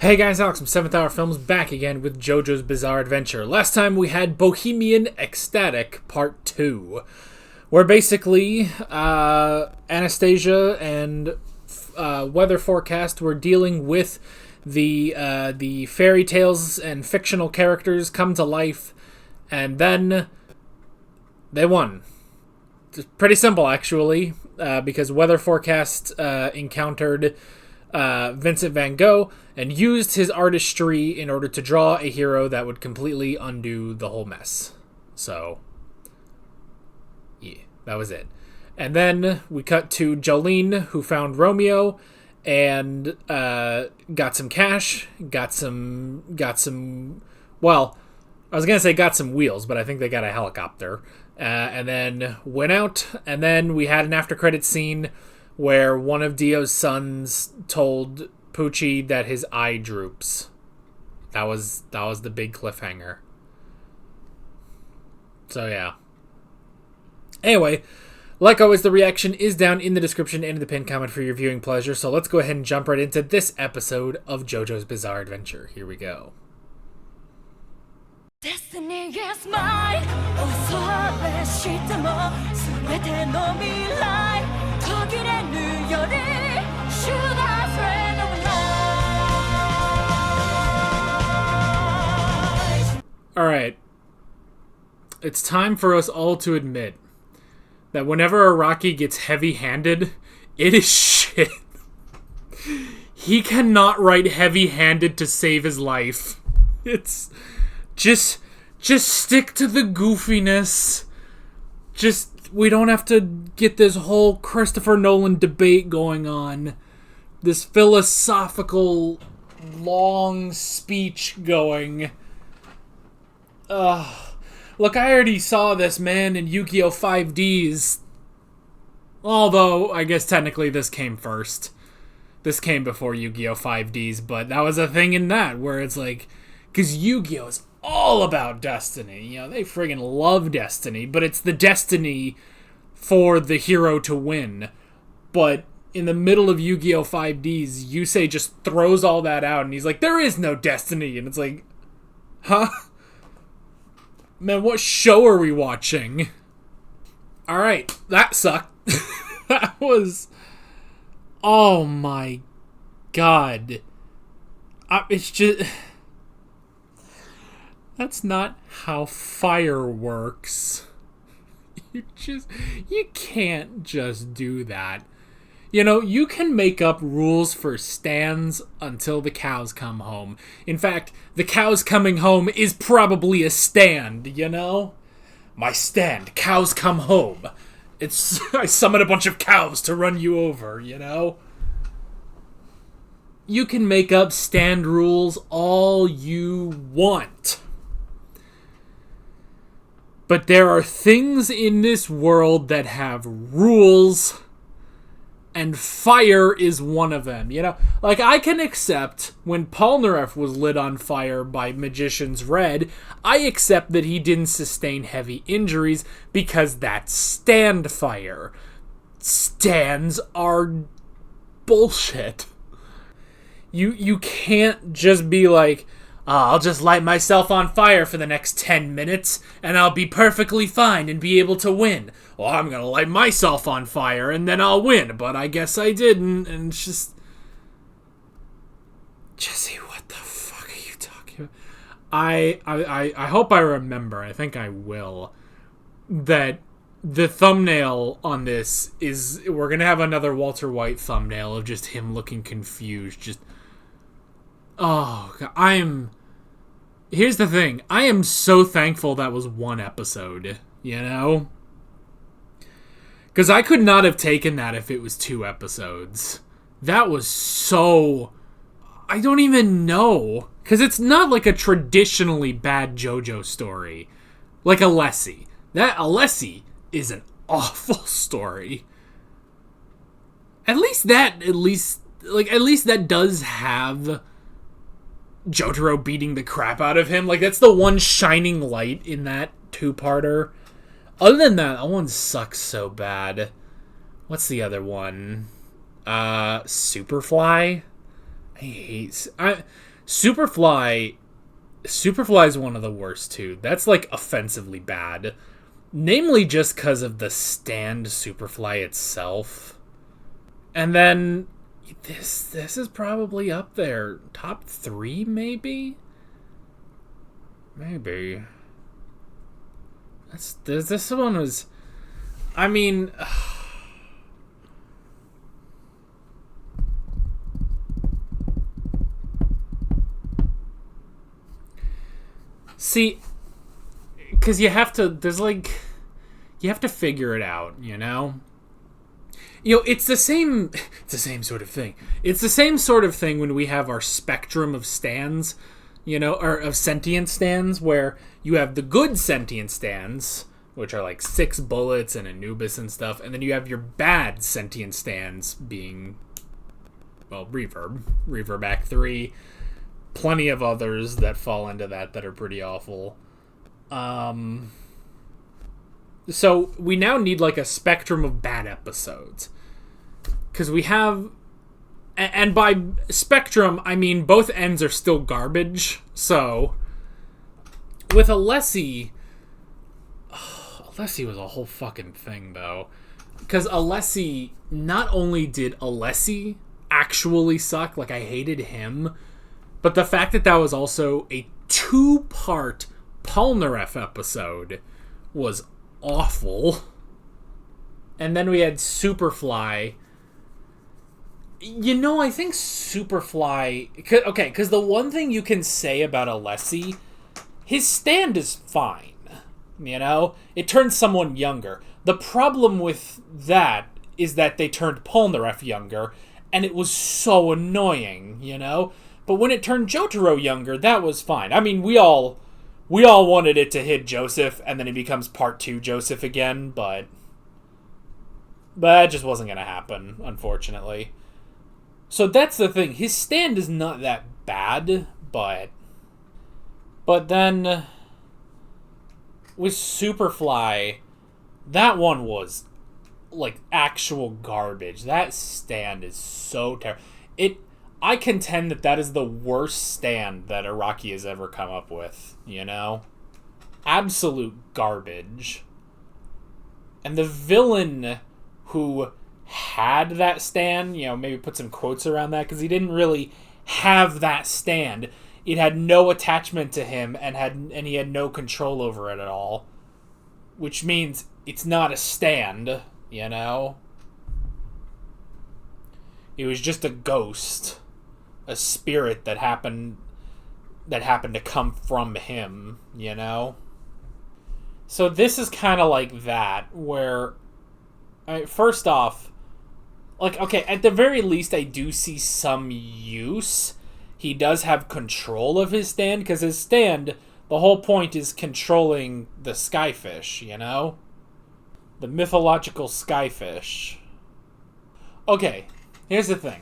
Hey guys, Alex from 7th Hour Films back again with JoJo's Bizarre Adventure. Last time we had Bohemian Ecstatic Part 2, where basically Anastasia and Weather Forecast were dealing with the fairy tales and fictional characters come to life, and then they won. It's pretty simple, actually, because Weather Forecast encountered Vincent van Gogh and used his artistry in order to draw a hero that would completely undo the whole mess. So, yeah, that was it. And then we cut to Jolene, who found Romeo and got some cash, got some, well, I was going to say got some wheels, but I think they got a helicopter. And then went out, and then we had an after-credits scene where one of Dio's sons told Poochie that his eye droops. That was the big cliffhanger. So yeah. Anyway, like always, the reaction is down in the description and in the pinned comment for your viewing pleasure, so let's go ahead and jump right into this episode of JoJo's Bizarre Adventure. Here we go. Destiny is mine. Alright. It's time for us all to admit that whenever Araki gets heavy-handed, it is shit. He cannot write heavy-handed to save his life. It's just stick to the goofiness. We don't have to get this whole Christopher Nolan debate going on. This philosophical, long speech going. Look, I already saw this, man, in Yu-Gi-Oh! 5Ds. Although, I guess technically this came first. This came before Yu-Gi-Oh! 5Ds, but that was a thing in that, where it's like, because Yu-Gi-Oh! Is all about destiny. You know, they friggin' love destiny, but it's the destiny for the hero to win. But in the middle of Yu-Gi-Oh! 5Ds, Yusei just throws all that out, and he's like, there is no destiny, and it's like, huh? Man, what show are we watching? Alright, that sucked. That was... Oh my god. It's just... That's not how fire works. You can't just do that. You know, you can make up rules for stands until the cows come home. In fact, the cows coming home is probably a stand, you know? My stand, cows come home. It's I summon a bunch of cows to run you over, you know? You can make up stand rules all you want. But there are things in this world that have rules, and fire is one of them, you know? Like, I can accept when Polnareff was lit on fire by Magician's Red, I accept that he didn't sustain heavy injuries because that's stand fire. Stands are bullshit. You can't just be like, I'll just light myself on fire for the next 10 minutes, and I'll be perfectly fine and be able to win. Well, I'm gonna light myself on fire, and then I'll win, but I guess I didn't, and it's just... Jesse, what the fuck are you talking about? I hope I remember, I think I will, that the thumbnail on this is... We're gonna have another Walter White thumbnail of just him looking confused, just... Oh, God, here's the thing. I am so thankful that was one episode, you know? Because I could not have taken that if it was 2 episodes. That was so... I don't even know. Because it's not like a traditionally bad JoJo story. Like Alessi. That Alessi is an awful story. At least that does have Jotaro beating the crap out of him. Like, that's the one shining light in that 2-parter. Other than that one sucks so bad. What's the other one? Superfly? Superfly is one of the worst too. That's like offensively bad. Namely just because of the stand Superfly itself. And then this is probably up there. Top 3 maybe? Maybe. This one was... I mean... See, because you have to... There's like... You have to figure it out, you know? You know, it's the same sort of thing. It's the same sort of thing when we have our spectrum of stands, you know, or of sentient stands, where you have the good sentient stands, which are like 6 bullets and Anubis and stuff, and then you have your bad sentient stands being, well, Reverb Act 3, plenty of others that fall into that are pretty awful. So we now need like a spectrum of bad episodes. Because we have... And by spectrum, I mean both ends are still garbage. So, with Alessi... Alessi was a whole fucking thing, though. Because Alessi... Not only did Alessi actually suck, like I hated him, but the fact that was also a 2-part Polnareff episode was awful. And then we had Superfly. You know, I think Superfly... Okay, because the one thing you can say about Alessi, his stand is fine. You know? It turns someone younger. The problem with that is that they turned Polnareff younger, and it was so annoying, you know? But when it turned Jotaro younger, that was fine. I mean, we all wanted it to hit Joseph, and then it becomes part 2 Joseph again, but that just wasn't going to happen, unfortunately. So that's the thing. His stand is not that bad, but then with Superfly, that one was like actual garbage. That stand is so terrible. I contend that is the worst stand that Araki has ever come up with, you know? Absolute garbage. And the villain who had that stand, you know, maybe put some quotes around that, because he didn't really have that stand. It had no attachment to him, and he had no control over it at all. Which means it's not a stand, you know? It was just a ghost. A spirit that happened to come from him, you know? So this is kind of like that, where, first off, like, okay, at the very least I do see some use. He does have control of his stand, because his stand, the whole point is controlling the skyfish, you know? The mythological skyfish. Okay, here's the thing.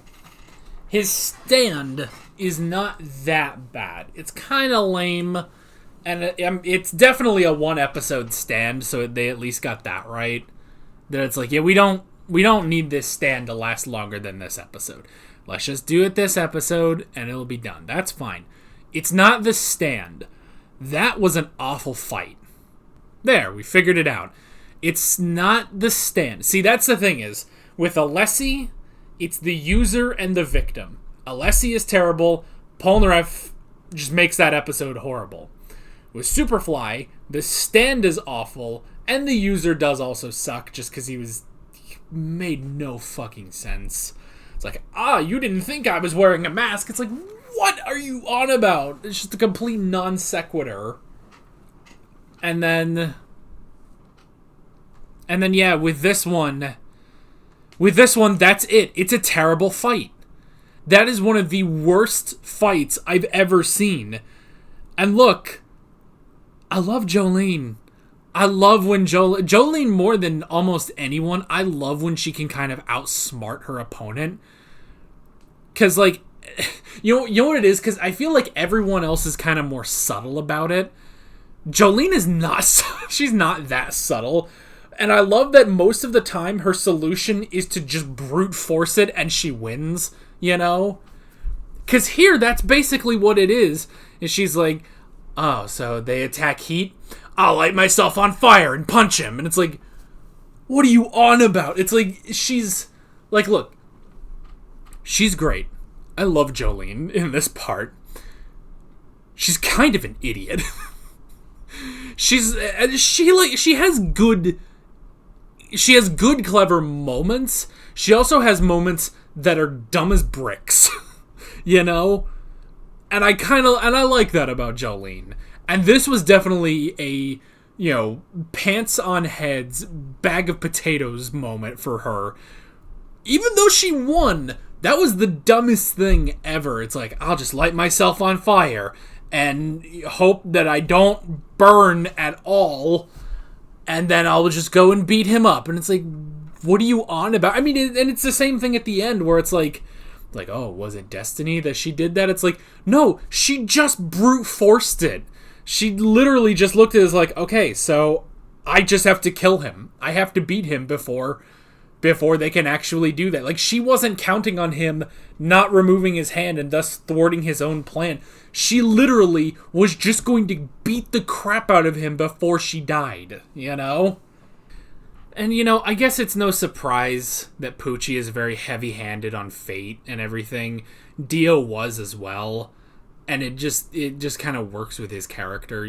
His stand is not that bad. It's kind of lame, and it's definitely a 1-episode stand, so they at least got that right. That it's like, yeah, we don't need this stand to last longer than this episode. Let's just do it this episode, and it'll be done. That's fine. It's not the stand. That was an awful fight. There, we figured it out. It's not the stand. See, that's the thing is, with Alessi, it's the user and the victim. Alessi is terrible. Polnareff just makes that episode horrible. With Superfly, the stand is awful, and the user does also suck just because he made no fucking sense. It's like, you didn't think I was wearing a mask. It's like, what are you on about? It's just a complete non sequitur. And then, yeah, with this one, that's it. It's a terrible fight. That is one of the worst fights I've ever seen. And look, I love Jolene. I love when Jolene, more than almost anyone, I love when she can kind of outsmart her opponent. Because, like, you know what it is? Because I feel like everyone else is kind of more subtle about it. Jolene is not, she's not that subtle. And I love that most of the time her solution is to just brute force it and she wins, you know? Because here, that's basically what it is. And she's like, oh, so they attack Heat? I'll light myself on fire and punch him. And it's like, what are you on about? It's like, she's... Like, look. She's great. I love Jolene in this part. She's kind of an idiot. She has good clever moments. She also has moments that are dumb as bricks. You know? And I like that about Jolene. And this was definitely a, pants on heads, bag of potatoes moment for her. Even though she won, that was the dumbest thing ever. It's like, I'll just light myself on fire and hope that I don't burn at all, and then I'll just go and beat him up. And it's like, what are you on about? I mean, and it's the same thing at the end where it's like, oh, was it destiny that she did that? It's like, no, she just brute forced it. She literally just looked at it as like, okay, so I just have to kill him. I have to beat him before they can actually do that. Like, she wasn't counting on him not removing his hand and thus thwarting his own plan. She literally was just going to beat the crap out of him before she died, you know? And, I guess it's no surprise that Poochie is very heavy-handed on fate and everything. Dio was as well. And it just kind of works with his character,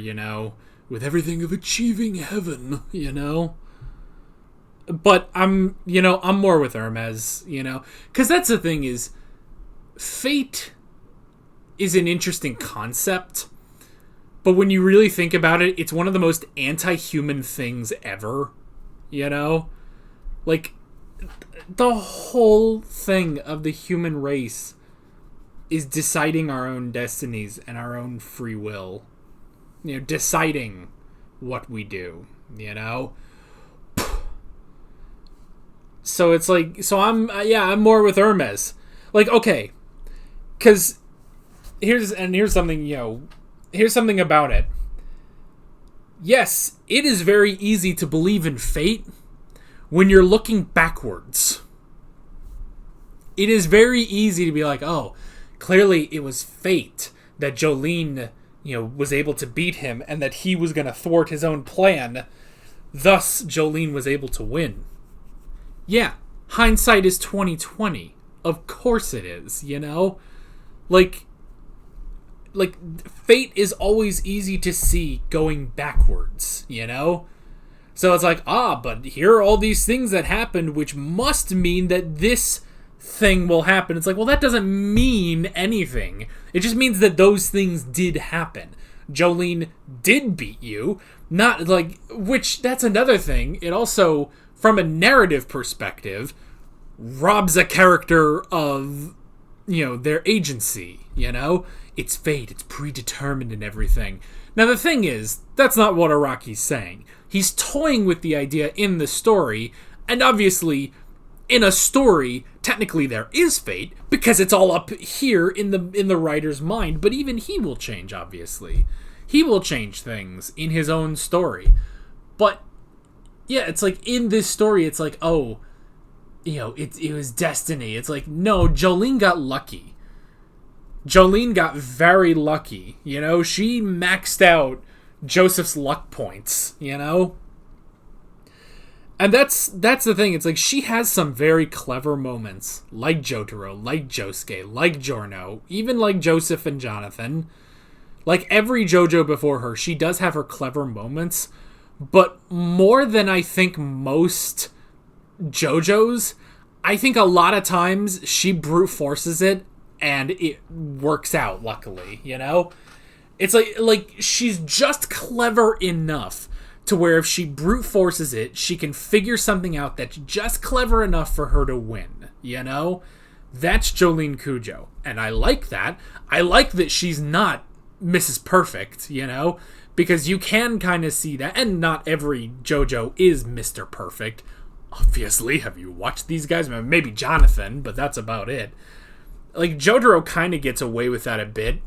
with everything of achieving heaven, But I'm more with Hermes, because that's the thing is, fate is an interesting concept, but when you really think about it, it's one of the most anti-human things ever, Like, the whole thing of the human race is deciding our own destinies and our own free will. Deciding what we do, So it's like, I'm more with Hermes. Like, okay, because here's something about it. Yes, it is very easy to believe in fate when you're looking backwards. It is very easy to be like, oh, clearly it was fate that Jolene, was able to beat him and that he was going to thwart his own plan. Thus, Jolene was able to win. Yeah, hindsight is 20/20. Of course it is, Like fate is always easy to see going backwards, So it's like, but here are all these things that happened, which must mean that this thing will happen. It's like, well, that doesn't mean anything. It just means that those things did happen. Jolene did beat you, not like, which that's another thing. It also, from a narrative perspective, robs a character of, their agency, It's fate, it's predetermined and everything. Now the thing is, that's not what Araki's saying. He's toying with the idea in the story, and obviously, in a story, technically there is fate, because it's all up here in the writer's mind, but even he will change, obviously. He will change things in his own story. But yeah, it's like, in this story, it's like, oh, it was destiny. It's like, no, Jolene got lucky. Jolene got very lucky, She maxed out Joseph's luck points, And that's the thing. It's like, she has some very clever moments, like Jotaro, like Josuke, like Giorno, even like Joseph and Jonathan. Like every JoJo before her, she does have her clever moments, but more than I think most JoJo's, I think a lot of times she brute forces it and it works out, luckily, It's like she's just clever enough to where if she brute forces it, she can figure something out that's just clever enough for her to win, That's Jolene Cujo. And I like that. I like that she's not Mrs. Perfect, because you can kind of see that. And not every JoJo is Mr. Perfect. Obviously, have you watched these guys? Maybe Jonathan, but that's about it. Like, Jotaro kind of gets away with that a bit,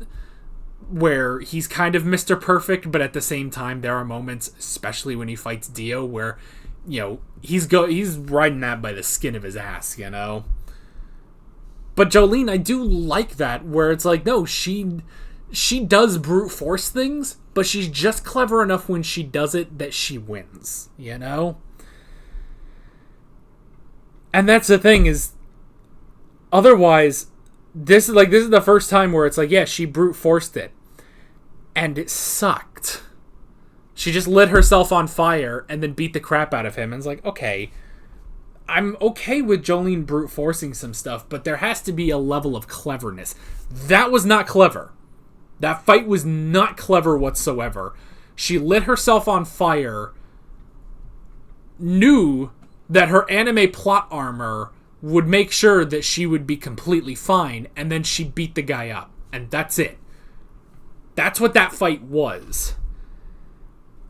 where he's kind of Mr. Perfect, but at the same time, there are moments, especially when he fights Dio, where, he's riding that by the skin of his ass, But Jolene, I do like that, where it's like, no, she does brute force things, but she's just clever enough when she does it that she wins, you know? And that's the thing, is otherwise, this is the first time where it's like, yeah, she brute forced it, and it sucked. She just lit herself on fire and then beat the crap out of him, and it's like, okay, I'm okay with Jolene brute forcing some stuff, but there has to be a level of cleverness. That was not clever. That fight was not clever whatsoever. She lit herself on fire, knew that her anime plot armor would make sure that she would be completely fine, and then she beat the guy up. And that's it. That's what that fight was.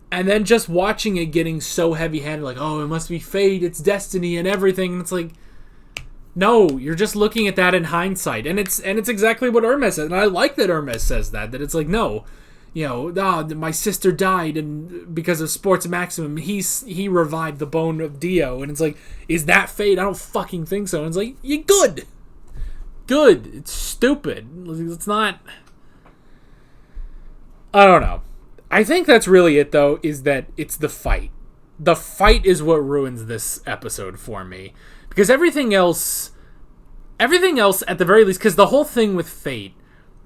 And then just watching it getting so heavy-handed, like, oh, it must be fate, it's destiny, and everything. And it's like, no, you're just looking at that in hindsight. And it's exactly what Hermes says. And I like that Hermes says that it's like, no, my sister died, and because of Sports Maximum, he revived the bone of Dio. And it's like, is that fate? I don't fucking think so. And it's like, you're good. Good. It's stupid. It's not... I don't know. I think that's really it, though, is that it's the fight. The fight is what ruins this episode for me. Because everything else, at the very least, because the whole thing with Fate,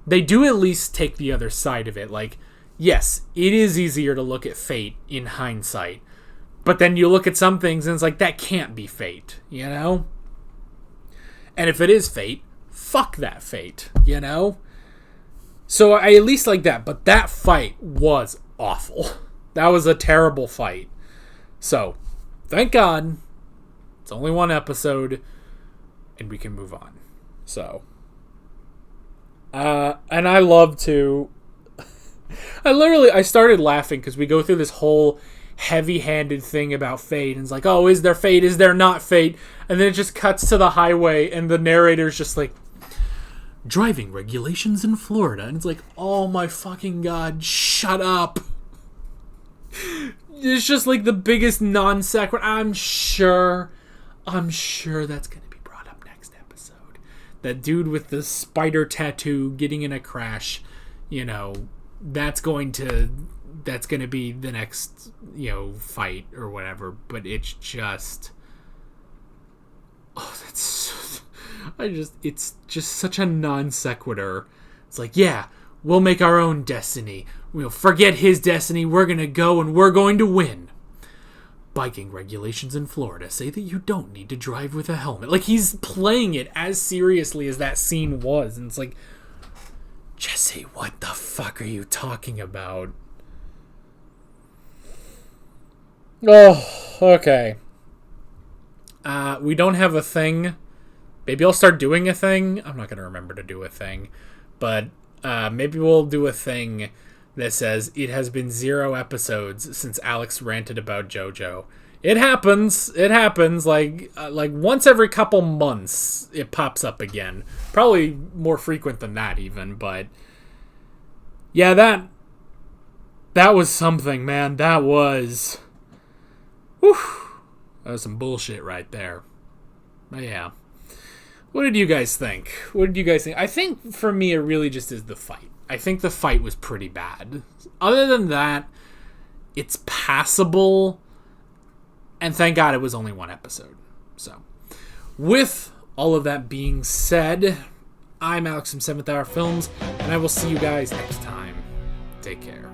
they do at least take the other side of it. Like, yes, it is easier to look at Fate in hindsight. But then you look at some things and it's like, that can't be Fate, you know? And if it is Fate, fuck that Fate, you know? So I at least like that, but that fight was awful. That was a terrible fight. So, thank God, it's only one episode, and we can move on. So, and I love to... I started laughing because we go through this whole heavy-handed thing about fate, and it's like, oh, is there fate? Is there not fate? And then it just cuts to the highway, and the narrator's just like, driving regulations in Florida. And it's like, oh my fucking God, shut up. It's just like the biggest non-sequitur. I'm sure that's going to be brought up next episode. That dude with the spider tattoo getting in a crash, that's going to be the next, fight or whatever. But it's just... Oh, it's just such a non sequitur. It's like, yeah, we'll make our own destiny. We'll forget his destiny. We're going to go and we're going to win. Biking regulations in Florida say that you don't need to drive with a helmet. Like, he's playing it as seriously as that scene was. And it's like, Jesse, what the fuck are you talking about? Oh, okay. We don't have a thing. Maybe I'll start doing a thing. I'm not going to remember to do a thing. But maybe we'll do a thing that says it has been 0 episodes since Alex ranted about JoJo. It happens. It happens. Like once every couple months, it pops up again. Probably more frequent than that even. But yeah, that was something, man. That was... Whew. That was some bullshit right there. But yeah. What did you guys think? I think for me, it really just is the fight. I think the fight was pretty bad. Other than that, it's passable. And thank God it was only one episode. So, with all of that being said, I'm Alex from 7th Hour Films, and I will see you guys next time. Take care.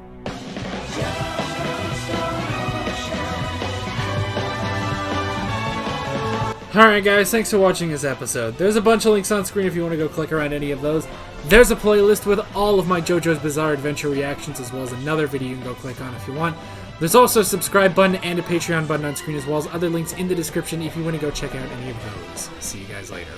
Alright guys, thanks for watching this episode. There's a bunch of links on screen if you want to go click around any of those. There's a playlist with all of my JoJo's Bizarre Adventure reactions, as well as another video you can go click on if you want. There's also a subscribe button and a Patreon button on screen, as well as other links in the description if you want to go check out any of those. See you guys later.